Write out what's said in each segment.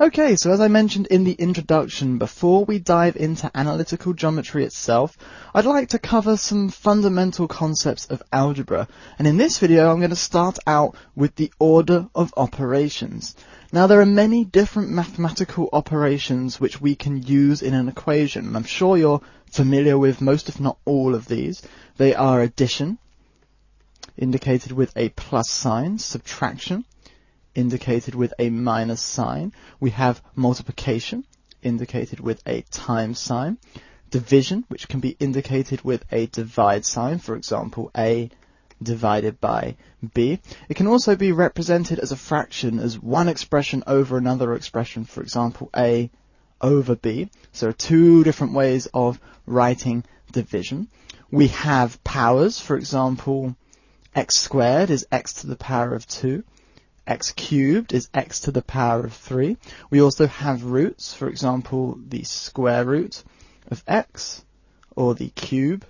Okay, so as I mentioned in the introduction, before we dive into analytical geometry itself, I'd like to cover some fundamental concepts of algebra. And in this video, I'm going to start out with the order of operations. Now, there are many different mathematical operations which we can use in an equation, and I'm sure you're familiar with most, if not all, of these. They are addition, indicated with a plus sign, subtraction, indicated with a minus sign. We have multiplication, indicated with a times sign. Division, which can be indicated with a divide sign, for example, A divided by B. It can also be represented as a fraction, as one expression over another expression, for example, A over B. So there are two different ways of writing division. We have powers, for example, x squared is x to the power of 2. X cubed is x to the power of 3. We also have roots, for example, the square root of x, or the cube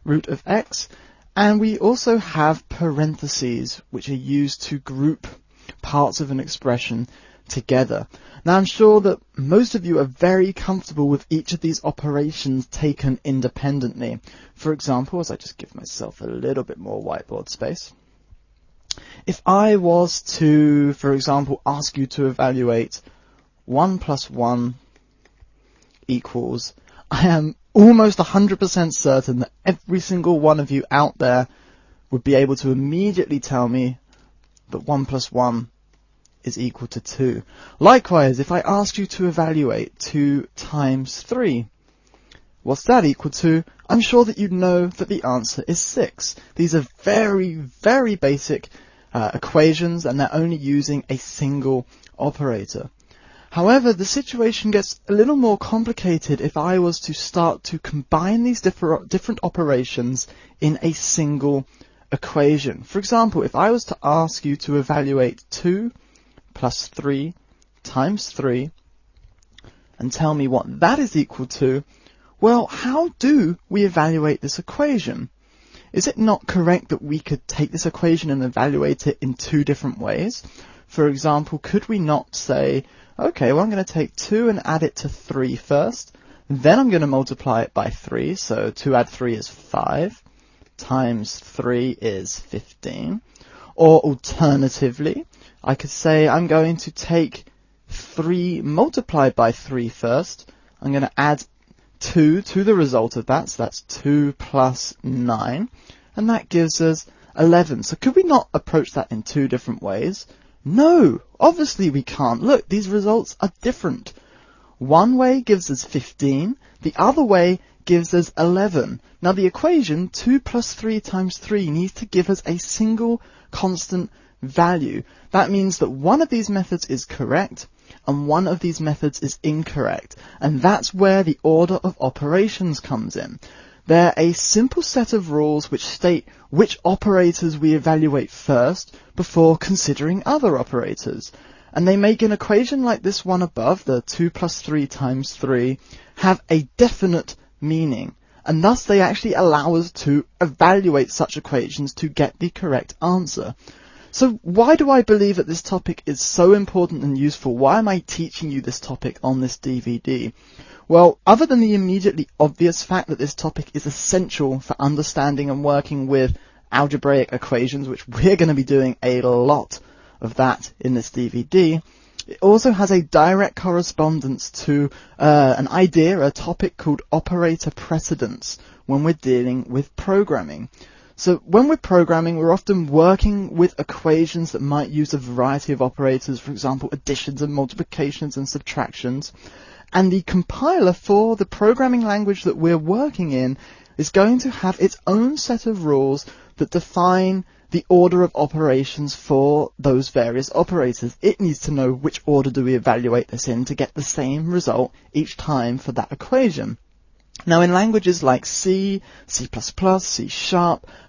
root of x. And we also have parentheses, which are used to group parts of an expression together. Now, I'm sure that most of you are very comfortable with each of these operations taken independently. For example, as I just give myself a little bit more whiteboard space, if I was to, for example, ask you to evaluate 1 plus 1 equals, I am almost 100% certain that every single one of you out there would be able to immediately tell me that 1 plus 1 is equal to 2. Likewise, if I asked you to evaluate 2 times 3, what's that equal to? I'm sure that you know that the answer is 6. These are very, very basic equations, and they're only using a single operator. However, the situation gets a little more complicated if I was to start to combine these different operations in a single equation. For example, if I was to ask you to evaluate 2 plus 3 times 3 and tell me what that is equal to, well, how do we evaluate this equation? Is it not correct that we could take this equation and evaluate it in two different ways? For example, could we not say, okay, well, I'm going to take 2 and add it to 3 first, then I'm going to multiply it by 3, so 2 add 3 is 5, times 3 is 15. Or alternatively, I could say I'm going to take 3 multiplied by 3 first, I'm going to add 2 to the result of that, so that's 2 plus 9, and that gives us 11. So could we not approach that in two different ways? No, obviously we can't. Look, these results are different. One way gives us 15, the other way gives us 11. Now the equation 2 plus 3 times 3 needs to give us a single constant value. That means that one of these methods is correct and one of these methods is incorrect. And that's where the order of operations comes in. They're a simple set of rules which state which operators we evaluate first before considering other operators. And they make an equation like this one above, the 2 plus 3 times 3, have a definite meaning. And thus they actually allow us to evaluate such equations to get the correct answer. So why do I believe that this topic is so important and useful? Why am I teaching you this topic on this DVD? Well, other than the immediately obvious fact that this topic is essential for understanding and working with algebraic equations, which we're going to be doing a lot of that in this DVD, it also has a direct correspondence to an idea, a topic called operator precedence when we're dealing with programming. So when we're programming, we're often working with equations that might use a variety of operators, for example, additions and multiplications and subtractions. And the compiler for the programming language that we're working in is going to have its own set of rules that define the order of operations for those various operators. It needs to know which order do we evaluate this in to get the same result each time for that equation. Now, in languages like C, C++, C#,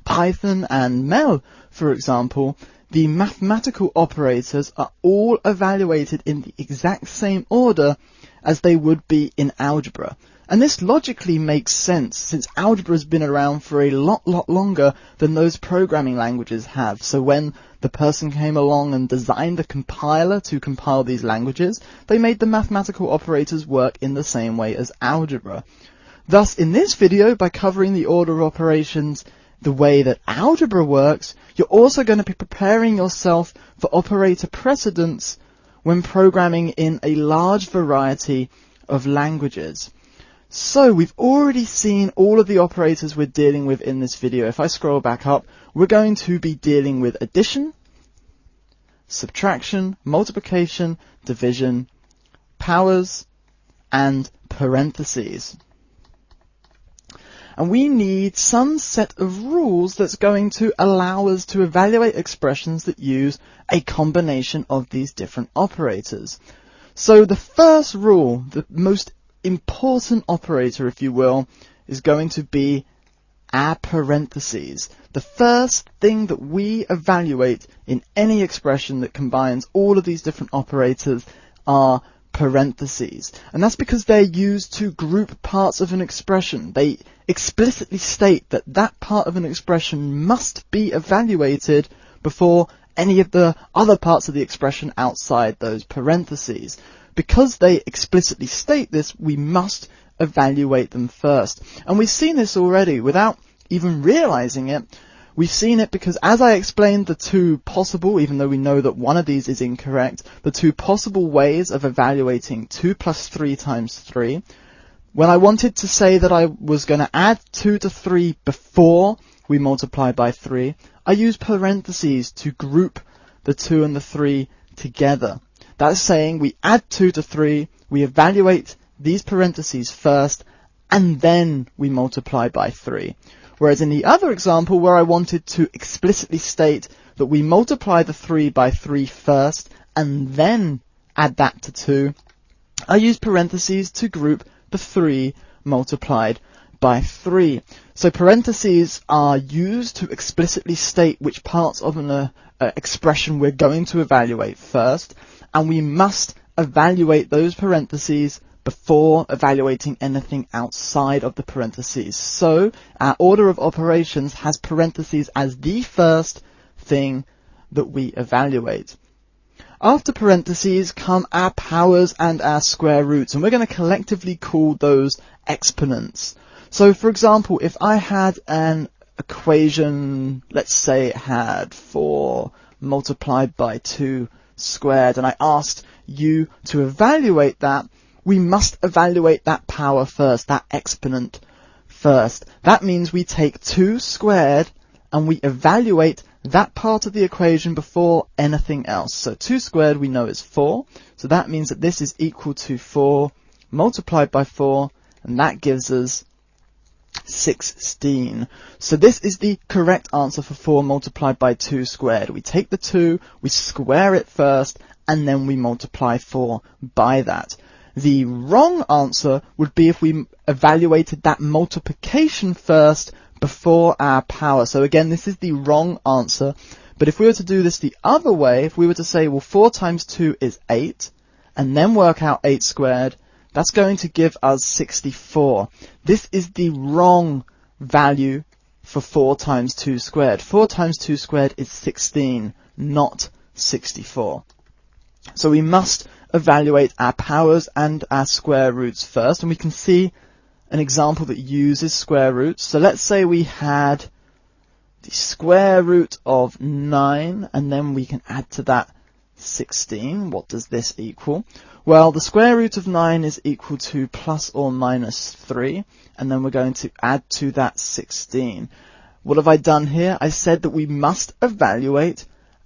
Python, and Mel, for example, the mathematical operators are all evaluated in the exact same order as they would be in algebra. And this logically makes sense since algebra has been around for a lot longer than those programming languages have. So when the person came along and designed a compiler to compile these languages, they made the mathematical operators work in the same way as algebra. Thus, in this video, by covering the order of operations the way that algebra works, you're also going to be preparing yourself for operator precedence when programming in a large variety of languages. So we've already seen all of the operators we're dealing with in this video. If I scroll back up, we're going to be dealing with addition, subtraction, multiplication, division, powers, and parentheses. And we need some set of rules that's going to allow us to evaluate expressions that use a combination of these different operators. So the first rule, the most important operator, if you will, is going to be our parentheses. The first thing that we evaluate in any expression that combines all of these different operators are parentheses. And that's because they're used to group parts of an expression. They explicitly state that that part of an expression must be evaluated before any of the other parts of the expression outside those parentheses. Because they explicitly state this, we must evaluate them first. And we've seen this already without even realizing it. We've seen it because, as I explained, the two possible, even though we know that one of these is incorrect, the two possible ways of evaluating 2 plus 3 times 3, when I wanted to say that I was going to add 2 to 3 before we multiply by 3, I used parentheses to group the 2 and the 3 together. That's saying we add 2 to 3, we evaluate these parentheses first, and then we multiply by 3. Whereas in the other example, where I wanted to explicitly state that we multiply the 3 by 3 first, and then add that to 2, I use parentheses to group the 3 multiplied by 3. So parentheses are used to explicitly state which parts of an expression we're going to evaluate first, and we must evaluate those parentheses before evaluating anything outside of the parentheses. So our order of operations has parentheses as the first thing that we evaluate. After parentheses come our powers and our square roots, and we're going to collectively call those exponents. So for example, if I had an equation, let's say it had 4 multiplied by 2 squared, and I asked you to evaluate that, we must evaluate that power first, that exponent first. That means we take 2 squared and we evaluate that part of the equation before anything else. So 2 squared we know is 4, so that means that this is equal to 4 multiplied by 4, and that gives us 16. So this is the correct answer for 4 multiplied by 2 squared. We take the 2, we square it first, and then we multiply 4 by that. The wrong answer would be if we evaluated that multiplication first before our power. So again, this is the wrong answer. But if we were to do this the other way, if we were to say, well, 4 times 2 is 8, and then work out 8 squared, that's going to give us 64. This is the wrong value for 4 times 2 squared. 4 times 2 squared is 16, not 64. So we must evaluate our powers and our square roots first, and we can see an example that uses square roots. So let's say we had the square root of 9, and then we can add to that 16. What does this equal? Well, the square root of 9 is equal to plus or minus 3, and then we're going to add to that 16. What have I done here? I said that we must evaluate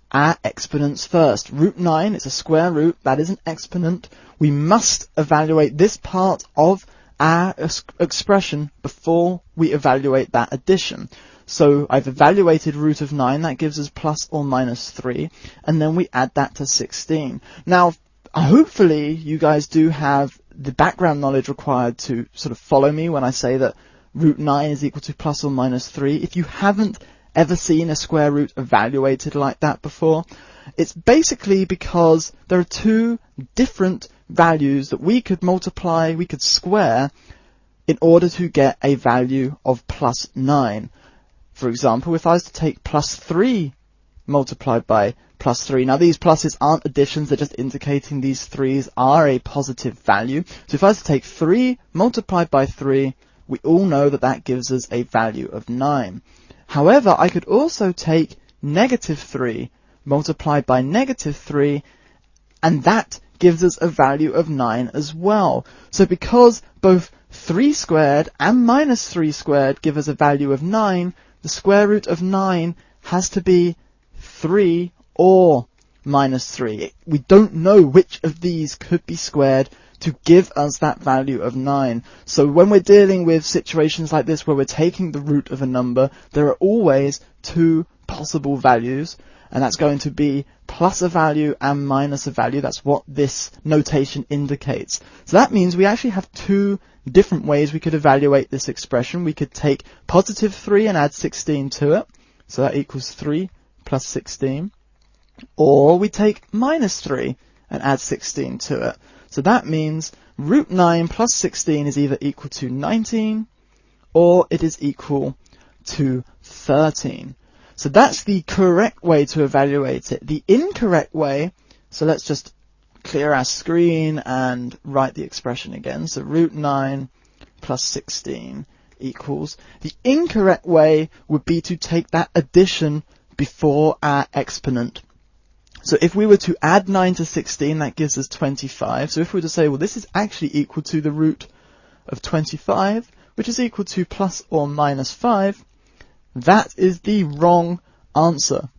our exponents first. Root 9 is a square root, that is an exponent. We must evaluate this part of our expression before we evaluate that addition. So I've evaluated root of 9, that gives us plus or minus 3, and then we add that to 16. Now, hopefully you guys do have the background knowledge required to sort of follow me when I say that root 9 is equal to plus or minus 3. If you haven't ever seen a square root evaluated like that before, it's basically because there are 2 different values that we could multiply, we could square in order to get a value of plus 9. For example, if I was to take plus 3 multiplied by plus 3, now these pluses aren't additions, they're just indicating these 3's are a positive value. So if I was to take 3 multiplied by 3, we all know that that gives us a value of 9. However, I could also take negative 3 multiplied by negative 3, and that gives us a value of 9 as well. So because both 3 squared and minus 3 squared give us a value of 9, the square root of 9 has to be 3 or minus 3. We don't know which of these could be squared to give us that value of 9. So when we're dealing with situations like this where we're taking the root of a number, there are always two possible values, and that's going to be plus a value and minus a value. That's what this notation indicates. So that means we actually have two different ways we could evaluate this expression. We could take positive 3 and add 16 to it, so that equals 3 plus 16. Or we take minus 3 and add 16 to it. So that means root 9 plus 16 is either equal to 19 or it is equal to 13. So that's the correct way to evaluate it. The incorrect way, so let's just clear our screen and write the expression again. So root 9 plus 16 equals, the incorrect way would be to take that addition before our exponent. So if we were to add 9 to 16, that gives us 25. So if we were to say, well, this is actually equal to the root of 25, which is equal to plus or minus 5, that is the wrong answer,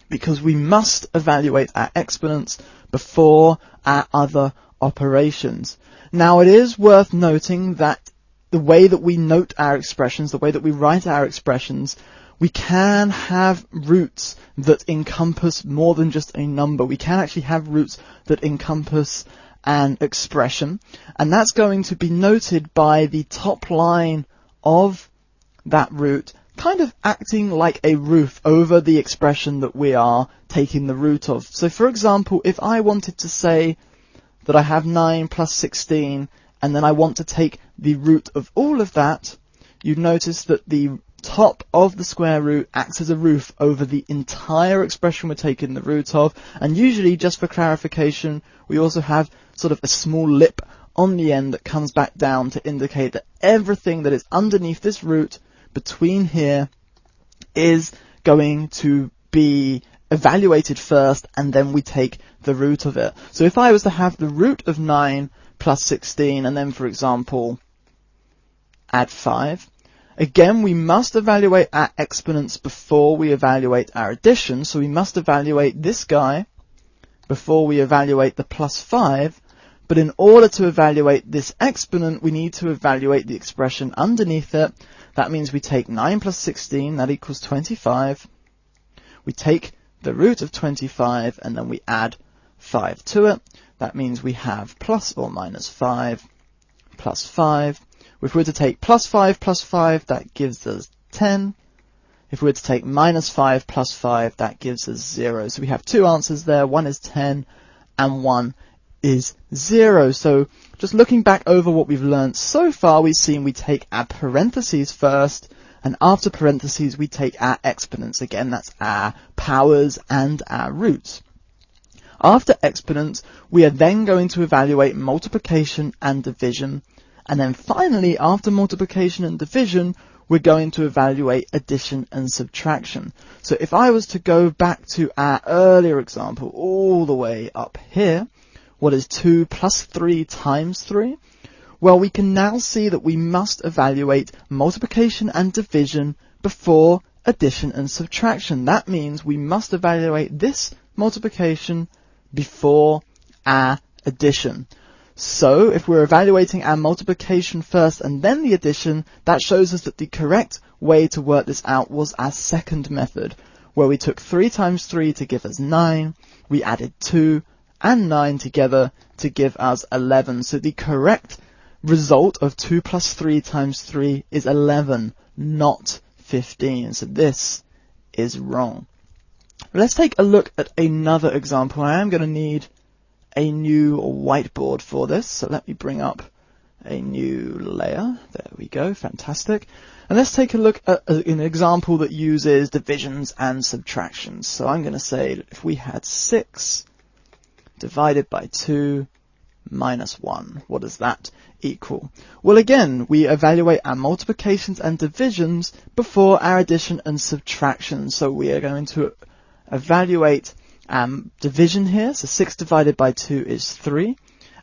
because we must evaluate our exponents before our other operations. Now, it is worth noting that the way that we note our expressions, the way that we write our expressions, we can have roots that encompass more than just a number. We can actually have roots that encompass an expression, and that's going to be noted by the top line of that root kind of acting like a roof over the expression that we are taking the root of. So for example, if I wanted to say that I have 9 plus 16 and then I want to take the root of all of that, you'd notice that the top of the square root acts as a roof over the entire expression we're taking the root of, and usually, just for clarification, we also have sort of a small lip on the end that comes back down to indicate that everything that is underneath this root between here is going to be evaluated first, and then we take the root of it. So if I was to have the root of 9 plus 16 and then, for example, add 5, again, we must evaluate our exponents before we evaluate our addition. So we must evaluate this guy before we evaluate the plus 5. But in order to evaluate this exponent, we need to evaluate the expression underneath it. That means we take 9 plus 16, that equals 25. We take the root of 25 and then we add 5 to it. That means we have plus or minus 5 plus 5. If we were to take plus 5 plus 5, that gives us 10. If we were to take minus 5 plus 5, that gives us 0. So we have two answers there. One is 10 and one is 0. So just looking back over what we've learned so far, we've seen we take our parentheses first, and after parentheses we take our exponents. Again, that's our powers and our roots. After exponents, we are then going to evaluate multiplication and division. And then finally, after multiplication and division, we're going to evaluate addition and subtraction. So if I was to go back to our earlier example all the way up here, what is 2 plus 3 times 3? Well, we can now see that we must evaluate multiplication and division before addition and subtraction. That means we must evaluate this multiplication before our addition. So if we're evaluating our multiplication first and then the addition, that shows us that the correct way to work this out was our second method, where we took 3 times 3 to give us 9, we added 2 and 9 together to give us 11. So the correct result of 2 plus 3 times 3 is 11, not 15. So this is wrong. Let's take a look at another example. I am going to need a new whiteboard for this, so let me bring up a new layer. There we go, fantastic. And let's take a look at an example that uses divisions and subtractions. So I'm going to say that if we had 6 divided by 2 minus 1, what does that equal? Well, again, we evaluate our multiplications and divisions before our addition and subtraction. So we are going to evaluate division here. So 6 divided by 2 is 3.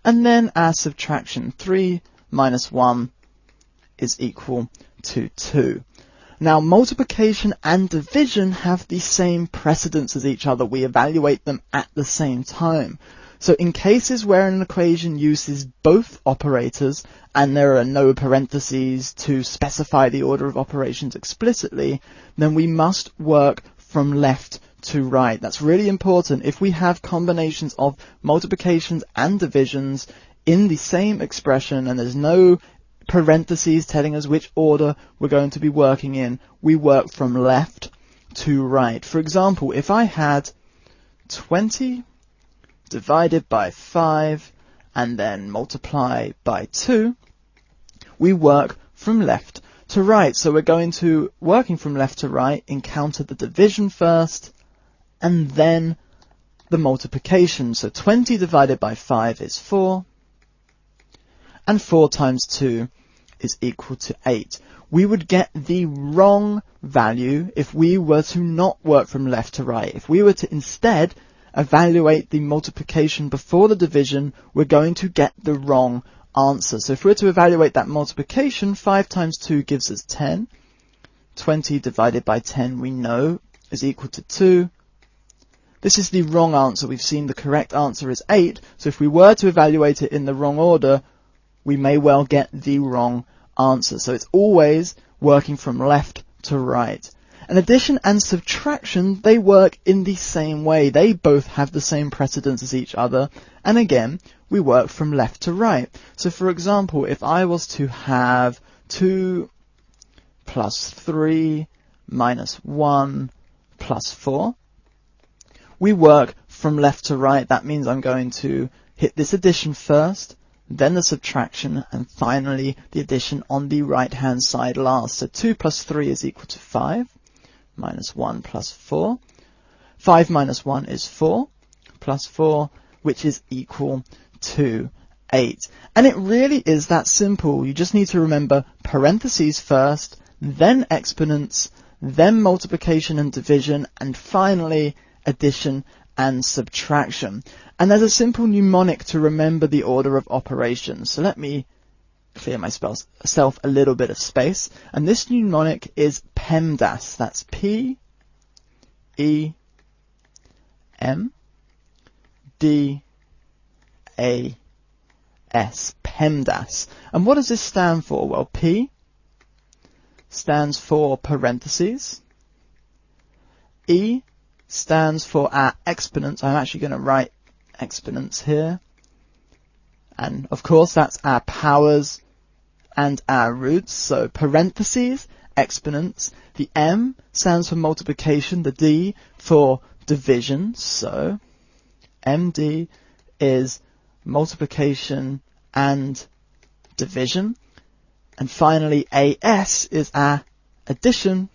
And then our subtraction, 3 minus 1 is equal to 2. Now, multiplication and division have the same precedence as each other. We evaluate them at the same time. So in cases where an equation uses both operators and there are no parentheses to specify the order of operations explicitly, then we must work from left to right. That's really important. If we have combinations of multiplications and divisions in the same expression and there's no parentheses telling us which order we're going to be working in, we work from left to right. For example, if I had 20 divided by 5 and then multiply by 2, we work from left to right. So we're going to, working from left to right, encounter the division first and then the multiplication. So 20 divided by 5 is 4 and 4 times 2 is equal to 8. We would get the wrong value if we were to not work from left to right. If we were to instead evaluate the multiplication before the division, we're going to get the wrong answer. So if we're to evaluate that multiplication, 5 times 2 gives us 10. 20 divided by 10 we know is equal to 2. This is the wrong answer. We've seen the correct answer is 8. So if we were to evaluate it in the wrong order, we may well get the wrong answer. So it's always working from left to right. And addition and subtraction, they work in the same way. They both have the same precedence as each other. And again, we work from left to right. So for example, if I was to have 2 plus 3 minus 1 plus 4, we work from left to right. That means I'm going to hit this addition first, then the subtraction, and finally the addition on the right-hand side last. So 2 plus 3 is equal to 5, minus 1 plus 4. 5 minus 1 is 4, plus 4, which is equal to 8. And it really is that simple. You just need to remember parentheses first, then exponents, then multiplication and division, and finally addition and subtraction. And there's a simple mnemonic to remember the order of operations. So let me clear myself a little bit of space. And this mnemonic is PEMDAS. That's P-E-M-D-A-S. PEMDAS. And what does this stand for? Well, P stands for parentheses. E stands for our exponents. I'm actually going to write exponents here. And of course, that's our powers and our roots. So parentheses, exponents. The M stands for multiplication, the D for division. So MD is multiplication and division. And finally, AS is our addition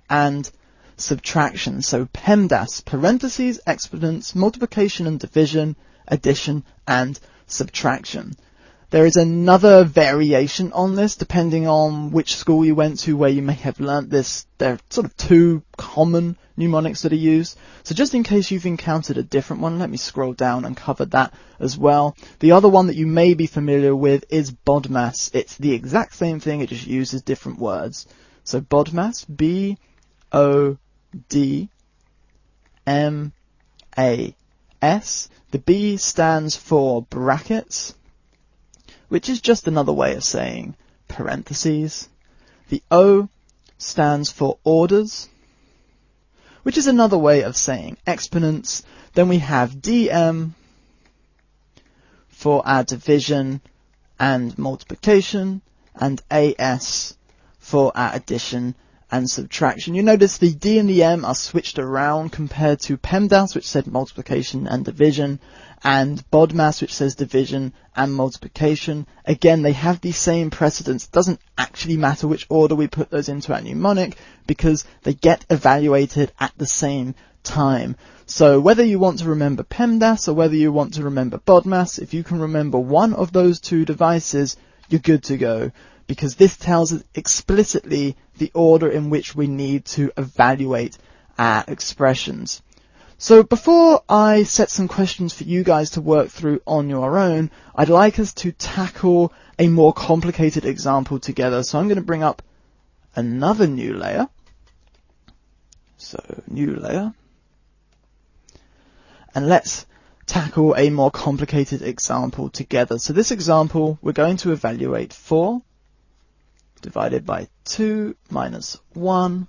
and subtraction. So PEMDAS, parentheses, exponents, multiplication and division, addition and subtraction. There is another variation on this depending on which school you went to where you may have learnt this. There are sort of 2 common mnemonics that are used. So just in case you've encountered a different one, let me scroll down and cover that as well. The other one that you may be familiar with is BODMAS. It's the exact same thing, it just uses different words. So BODMAS, B-O-D-M-A-S. The B stands for brackets, which is just another way of saying parentheses. The O stands for orders, which is another way of saying exponents. Then we have DM for our division and multiplication, and AS for our addition and subtraction. You notice the D and the M are switched around compared to PEMDAS, which said multiplication and division, and BODMAS, which says division and multiplication. Again, they have the same precedence. It doesn't actually matter which order we put those into our mnemonic because they get evaluated at the same time. So whether you want to remember PEMDAS or whether you want to remember BODMAS, if you can remember one of those two devices, you're good to go, because this tells us explicitly the order in which we need to evaluate our expressions. So before I set some questions for you guys to work through on your own, I'd like us to tackle a more complicated example together. So I'm going to bring up another new layer. So new layer. And let's tackle a more complicated example together. So this example, we're going to evaluate 4 divided by 2 minus 1,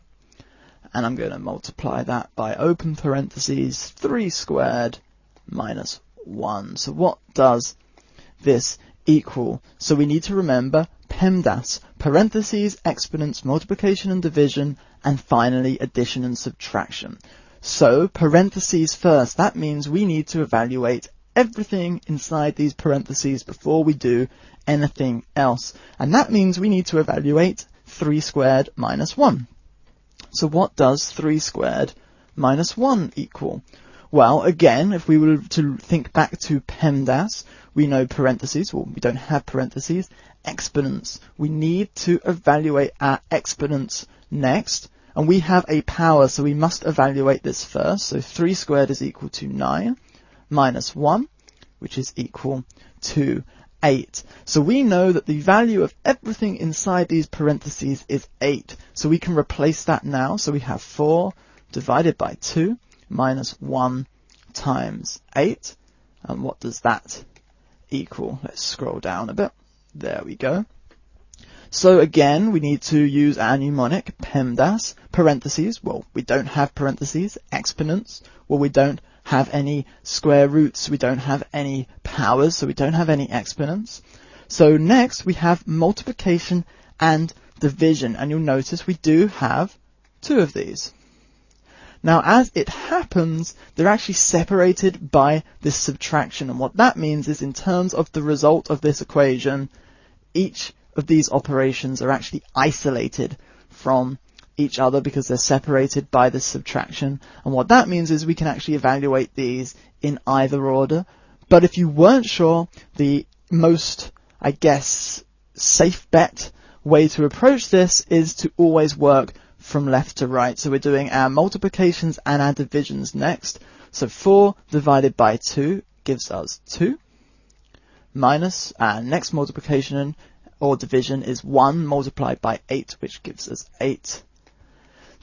and I'm going to multiply that by open parentheses 3 squared minus 1. So what does this equal? So we need to remember PEMDAS, parentheses, exponents, multiplication and division, and finally addition and subtraction. So parentheses first, that means we need to evaluate everything inside these parentheses before we do anything else. And that means we need to evaluate 3 squared minus 1. So what does 3 squared minus 1 equal? Well, again, if we were to think back to PEMDAS, we know parentheses, well, we don't have parentheses, exponents. We need to evaluate our exponents next, and we have a power, so we must evaluate this first. So 3 squared is equal to 9 minus 1, which is equal to 8. So we know that the value of everything inside these parentheses is 8. So we can replace that now. So we have 4 divided by 2 minus 1 times 8. And what does that equal? Let's scroll down a bit. There we go. So again, we need to use our mnemonic, PEMDAS, parentheses. Well, we don't have parentheses. Exponents. Well, we don't have any square roots, we don't have any powers, so we don't have any exponents. So next we have multiplication and division, and you'll notice we do have 2 of these. Now as it happens, they're actually separated by this subtraction, and what that means is in terms of the result of this equation, each of these operations are actually isolated from each other because they're separated by this subtraction. And what that means is we can actually evaluate these in either order. But if you weren't sure, the most, I guess, safe bet way to approach this is to always work from left to right. So we're doing our multiplications and our divisions next. So 4 divided by 2 gives us 2, minus our next multiplication or division is 1 multiplied by 8, which gives us 8.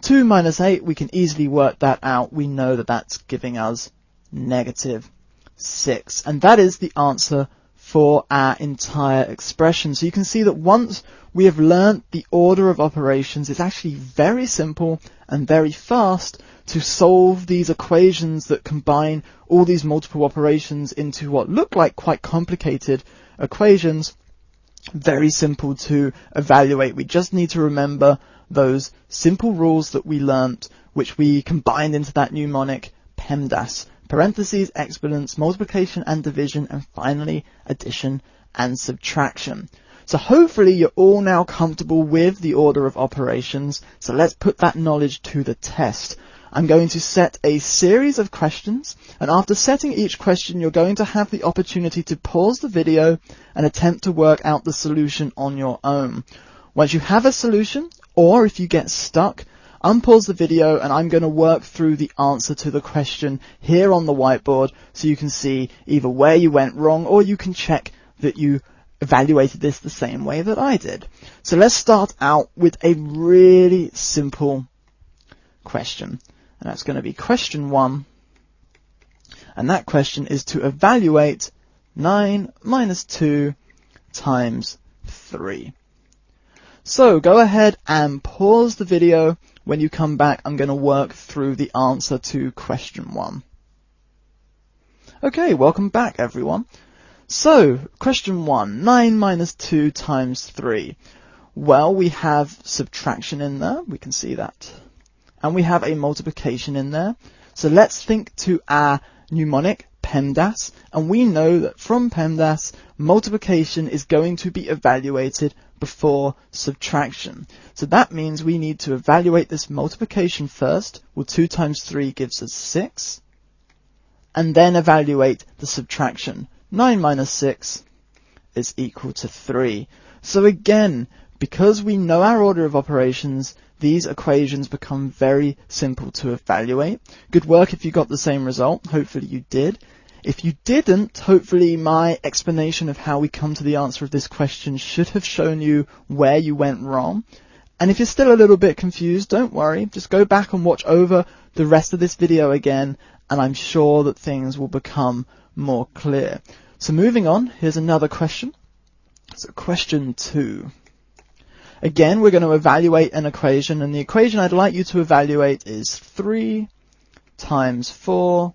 2 minus 8, we can easily work that out. We know that that's giving us negative 6. And that is the answer for our entire expression. So you can see that once we have learnt the order of operations, it's actually very simple and very fast to solve these equations that combine all these multiple operations into what look like quite complicated equations. Very simple to evaluate. We just need to remember those simple rules that we learnt, which we combined into that mnemonic PEMDAS, parentheses, exponents, multiplication and division, and finally addition and subtraction. So hopefully you're all now comfortable with the order of operations. So let's put that knowledge to the test. I'm going to set a series of questions, and after setting each question, you're going to have the opportunity to pause the video and attempt to work out the solution on your own. Once you have a solution, or if you get stuck, unpause the video and I'm going to work through the answer to the question here on the whiteboard so you can see either where you went wrong or you can check that you evaluated this the same way that I did. So let's start out with a really simple question. And that's going to be question 1. And that question is to evaluate 9 minus 2 times 3. So go ahead and pause the video. When you come back, I'm going to work through the answer to question 1. Okay, welcome back everyone. So, question 1, 9 minus 2 times 3. Well, we have subtraction in there, we can see that. And we have a multiplication in there. So let's think to our mnemonic, PEMDAS, and we know that from PEMDAS, multiplication is going to be evaluated before subtraction. So that means we need to evaluate this multiplication first. Well, 2 times 3 gives us 6. And then evaluate the subtraction. 9 minus 6 is equal to 3. So again, because we know our order of operations, these equations become very simple to evaluate. Good work if you got the same result. Hopefully you did. If you didn't, hopefully my explanation of how we come to the answer of this question should have shown you where you went wrong. And if you're still a little bit confused, don't worry. Just go back and watch over the rest of this video again, and I'm sure that things will become more clear. So moving on, here's another question. So question 2. Again, we're going to evaluate an equation, and the equation I'd like you to evaluate is 3 times 4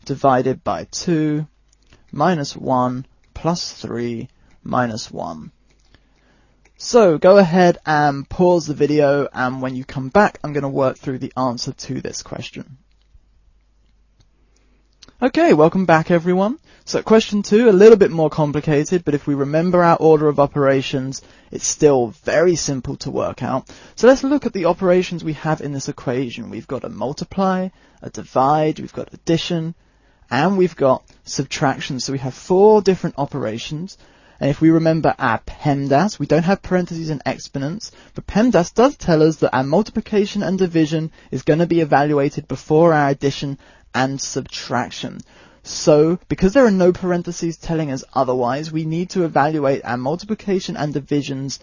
divided by 2 minus 1 plus 3 minus 1. So go ahead and pause the video, and when you come back, I'm going to work through the answer to this question. Okay, welcome back everyone. So question 2, a little bit more complicated, but if we remember our order of operations, it's still very simple to work out. So let's look at the operations we have in this equation. We've got a multiply, a divide, we've got addition, and we've got subtraction. So we have 4 different operations. And if we remember our PEMDAS, we don't have parentheses and exponents, but PEMDAS does tell us that our multiplication and division is going to be evaluated before our addition and subtraction. So, because there are no parentheses telling us otherwise, we need to evaluate our multiplication and divisions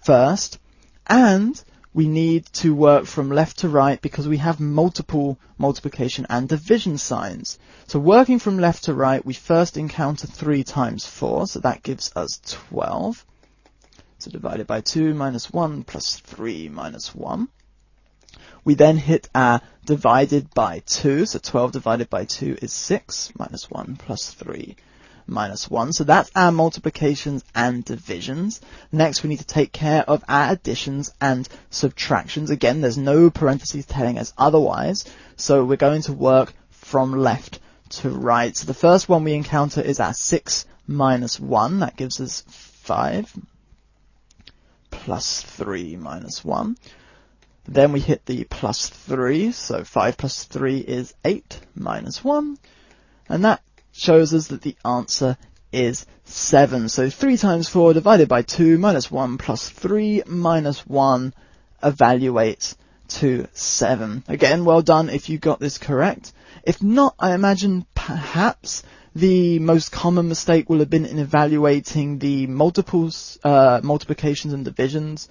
first, and we need to work from left to right because we have multiple multiplication and division signs. So working from left to right, we first encounter 3 times 4, so that gives us 12. So divided by 2 minus 1 plus 3 minus 1. We then hit our divided by 2, so 12 divided by 2 is 6, minus 1 plus 3 minus 1. So that's our multiplications and divisions. Next, we need to take care of our additions and subtractions. Again, there's no parentheses telling us otherwise, so we're going to work from left to right. So the first one we encounter is our 6 minus 1. That gives us 5 plus 3 minus 1. Then we hit the plus 3, so 5 plus 3 is 8 minus 1, and that shows us that the answer is 7. So 3 times 4 divided by 2 minus 1 plus 3 minus 1 evaluates to 7. Again, well done if you got this correct. If not, I imagine perhaps the most common mistake will have been in evaluating the multiples, multiplications and divisions,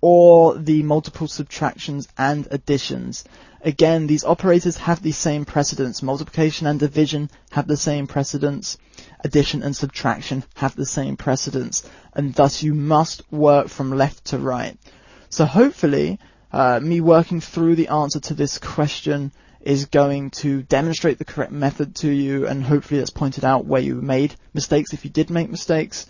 or the multiple subtractions and additions. Again, these operators have the same precedence. Multiplication and division have the same precedence. Addition and subtraction have the same precedence. And thus you must work from left to right. So hopefully, me working through the answer to this question is going to demonstrate the correct method to you, and hopefully that's pointed out where you made mistakes if you did make mistakes.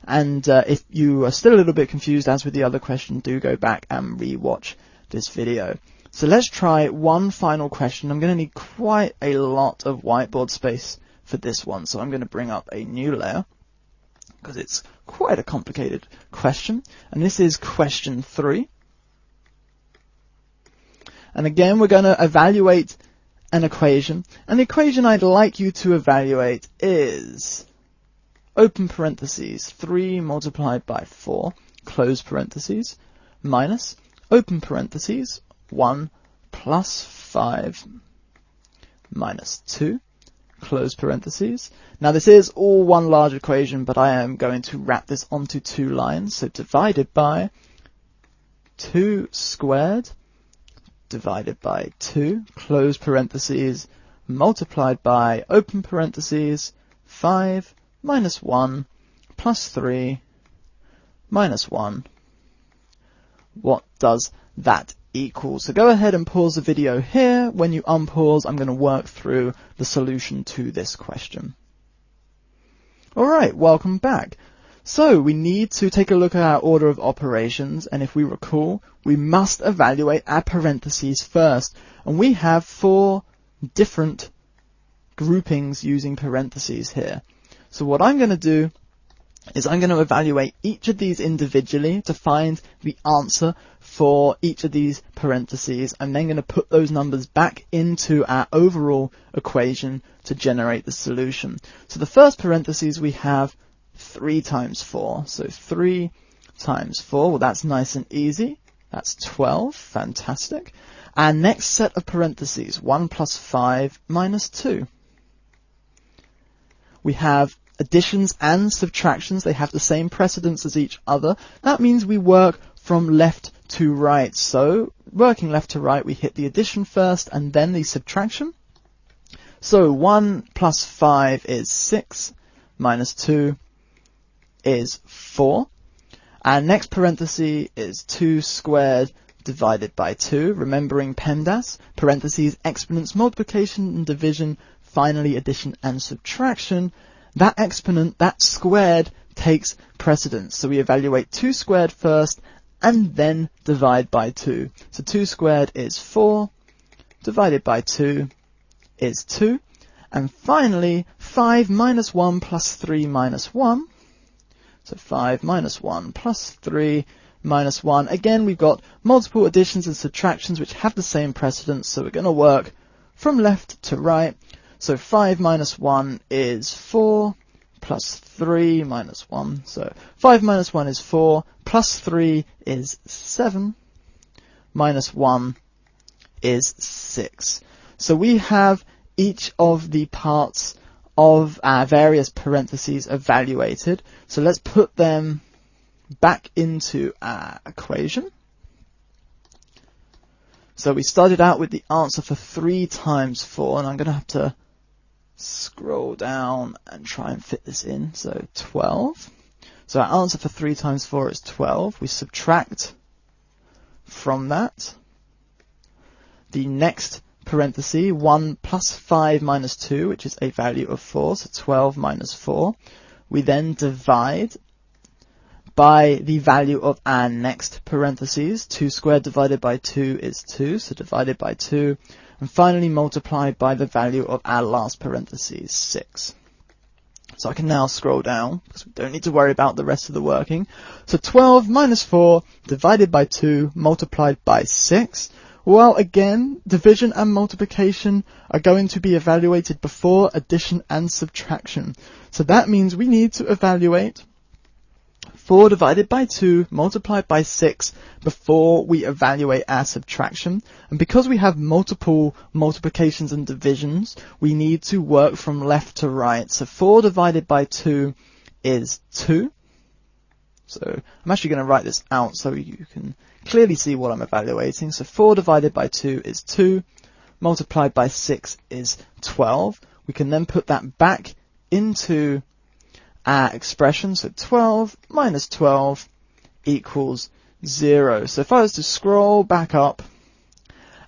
And if you are still a little bit confused, as with the other question, do go back and re-watch this video. So let's try one final question. I'm going to need quite a lot of whiteboard space for this one, so I'm going to bring up a new layer because it's quite a complicated question. And this is question 3. And again, we're going to evaluate an equation. And the equation I'd like you to evaluate is, open parentheses, 3 multiplied by 4, close parentheses, minus, open parentheses, 1 plus 5 minus 2, close parentheses. Now this is all one large equation, but I am going to wrap this onto 2 lines. So divided by 2 squared divided by 2, close parentheses, multiplied by, open parentheses, 5 minus 1 plus 3 minus 1. What does that equal? So go ahead and pause the video here. When you unpause, I'm going to work through the solution to this question. Alright, welcome back. So we need to take a look at our order of operations, and if we recall, we must evaluate our parentheses first. And we have 4 different groupings using parentheses here. So what I'm going to do is I'm going to evaluate each of these individually to find the answer for each of these parentheses. I'm then going to put those numbers back into our overall equation to generate the solution. So the first parentheses we have 3 times 4. So 3 times 4, well, that's nice and easy. That's 12. Fantastic. Our next set of parentheses, 1 plus 5 minus 2. We have additions and subtractions. They have the same precedence as each other. That means we work from left to right. So working left to right, we hit the addition first and then the subtraction. So 1 plus 5 is 6, minus 2 is 4. Our next parenthesis is 2 squared divided by 2. Remembering PEMDAS, parentheses, exponents, multiplication and division, finally addition and subtraction. That exponent, that squared, takes precedence. So we evaluate 2 squared first and then divide by 2. So 2 squared is 4, divided by 2 is 2. And finally, 5 minus 1 plus 3 minus 1. So 5 minus 1 plus 3 minus 1. Again, we've got multiple additions and subtractions which have the same precedence, so we're going to work from left to right. So 5 minus 1 is 4, plus 3 minus 1. So 5 minus 1 is 4, plus 3 is 7, minus 1 is 6. So we have each of the parts of our various parentheses evaluated. So let's put them back into our equation. So we started out with the answer for 3 times 4, and I'm going to have to scroll down and try and fit this in. So 12. So our answer for 3 times 4 is 12. We subtract from that the next parenthesis, 1 plus 5 minus 2, which is a value of 4, so 12 minus 4. We then divide by the value of our next parentheses. 2 squared divided by 2 is 2, so divided by 2. And finally multiplied by the value of our last parentheses, 6. So I can now scroll down, because we don't need to worry about the rest of the working. So 12 minus 4 divided by 2 multiplied by 6. Well, again, division and multiplication are going to be evaluated before addition and subtraction. So that means we need to evaluate 4 divided by 2 multiplied by 6 before we evaluate our subtraction. And because we have multiple multiplications and divisions, we need to work from left to right. So 4 divided by 2 is 2. So I'm actually going to write this out so you can clearly see what I'm evaluating. So 4 divided by 2 is 2, multiplied by 6 is 12. We can then put that back into our expression. So 12 minus 12 equals 0. So if I was to scroll back up,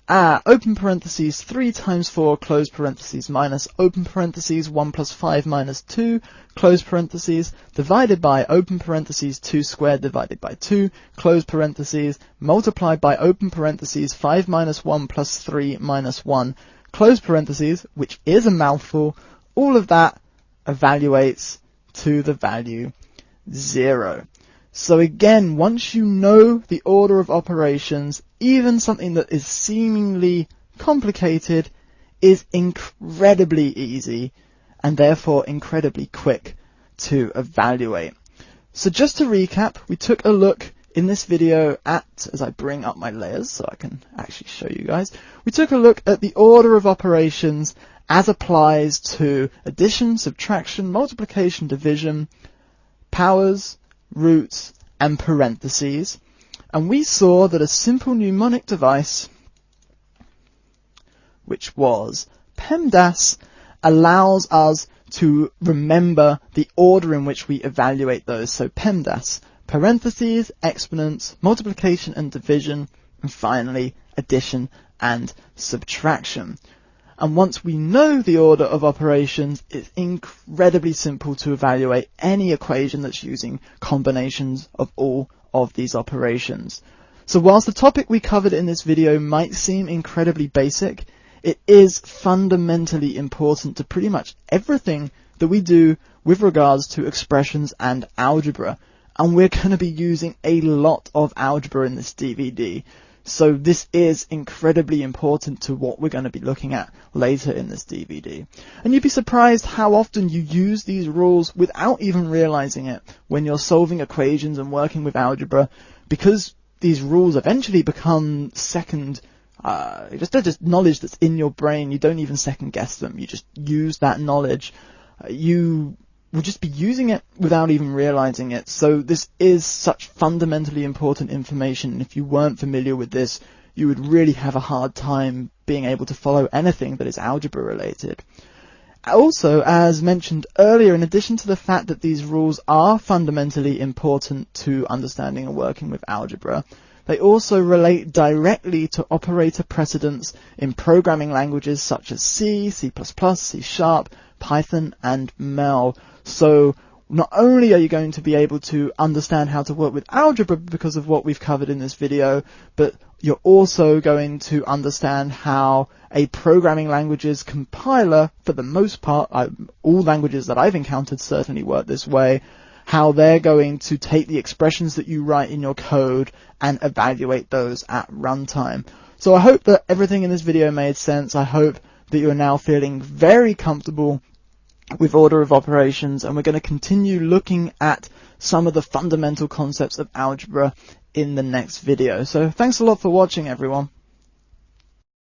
open parentheses 3 times 4, close parentheses, minus open parentheses 1 plus 5 minus 2, close parentheses, divided by open parentheses 2 squared divided by 2, close parentheses, multiplied by open parentheses 5 minus 1 plus 3 minus 1, close parentheses, which is a mouthful. All of that evaluates to the value 0. So again, once you know the order of operations, even something that is seemingly complicated is incredibly easy and therefore incredibly quick to evaluate. So just to recap, we took a look in this video at, as I bring up my layers so I can actually show you guys, we took a look at the order of operations as applies to addition, subtraction, multiplication, division, powers, roots, and parentheses. And we saw that a simple mnemonic device, which was PEMDAS, allows us to remember the order in which we evaluate those. So PEMDAS, parentheses, exponents, multiplication and division, and finally addition and subtraction. And once we know the order of operations, it's incredibly simple to evaluate any equation that's using combinations of all of these operations. So whilst the topic we covered in this video might seem incredibly basic, it is fundamentally important to pretty much everything that we do with regards to expressions and algebra. And we're going to be using a lot of algebra in this DVD. So this is incredibly important to what we're going to be looking at later in this DVD. And you'd be surprised how often you use these rules without even realizing it when you're solving equations and working with algebra, because these rules eventually become just knowledge that's in your brain. You don't even second guess them. You just use that knowledge. You will just be using it without even realizing it. So this is such fundamentally important information. And if you weren't familiar with this, you would really have a hard time being able to follow anything that is algebra related. Also, as mentioned earlier, in addition to the fact that these rules are fundamentally important to understanding and working with algebra, they also relate directly to operator precedence in programming languages such as C, C++, C#, Python, and MEL. So not only are you going to be able to understand how to work with algebra because of what we've covered in this video, but you're also going to understand how a programming language's compiler, for the most part, all languages that I've encountered certainly work this way, how they're going to take the expressions that you write in your code and evaluate those at runtime. So I hope that everything in this video made sense. I hope that you're now feeling very comfortable with order of operations, and we're going to continue looking at some of the fundamental concepts of algebra in the next video. So thanks a lot for watching, everyone.